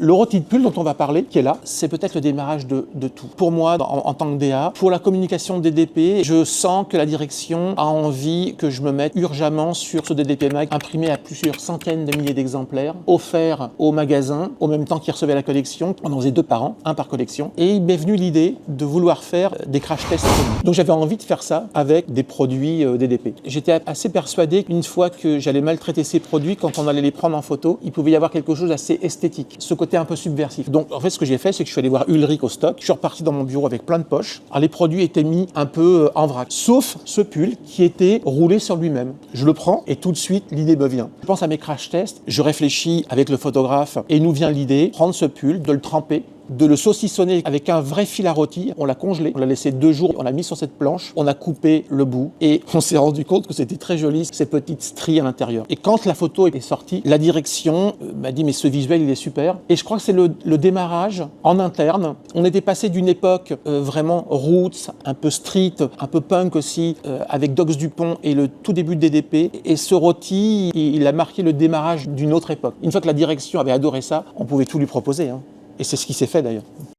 Le rôti de pull dont on va parler, qui est là, c'est peut-être le démarrage de tout. Pour moi, en tant que DA, pour la communication DDP, je sens que la direction a envie que je me mette urgemment sur ce DDP Mag, imprimé à plusieurs centaines de milliers d'exemplaires, offert aux magasins, au même temps qu'ils recevaient la collection. On en faisait 2 par an, 1 par collection. Et il m'est venu l'idée de vouloir faire des crash tests. Donc j'avais envie de faire ça avec des produits DDP. J'étais assez persuadé qu'une fois que j'allais maltraiter ces produits, quand on allait les prendre en photo, il pouvait y avoir quelque chose d'assez esthétique, ce côté un peu subversif. Donc en fait, ce que j'ai fait, c'est que je suis allé voir Ulrich au stock. Je suis reparti dans mon bureau avec plein de poches. Alors les produits étaient mis un peu en vrac, sauf ce pull qui était roulé sur lui-même. Je le prends et tout de suite, l'idée me vient. Je pense à mes crash tests, je réfléchis avec le photographe et nous vient l'idée, prendre ce pull, de le tremper, de le saucissonner avec un vrai fil à rôtir. On l'a congelé, on l'a laissé 2 jours, on l'a mis sur cette planche, on a coupé le bout et on s'est rendu compte que c'était très joli, ces petites stries à l'intérieur. Et quand la photo est sortie, la direction m'a dit mais ce visuel il est super. Et je crois que c'est le démarrage en interne. On était passé d'une époque vraiment roots, un peu street, un peu punk aussi, avec Dox Dupont et le tout début de DDP. Et ce rôti, il a marqué le démarrage d'une autre époque. Une fois que la direction avait adoré ça, on pouvait tout lui proposer, hein. Et c'est ce qui s'est fait d'ailleurs.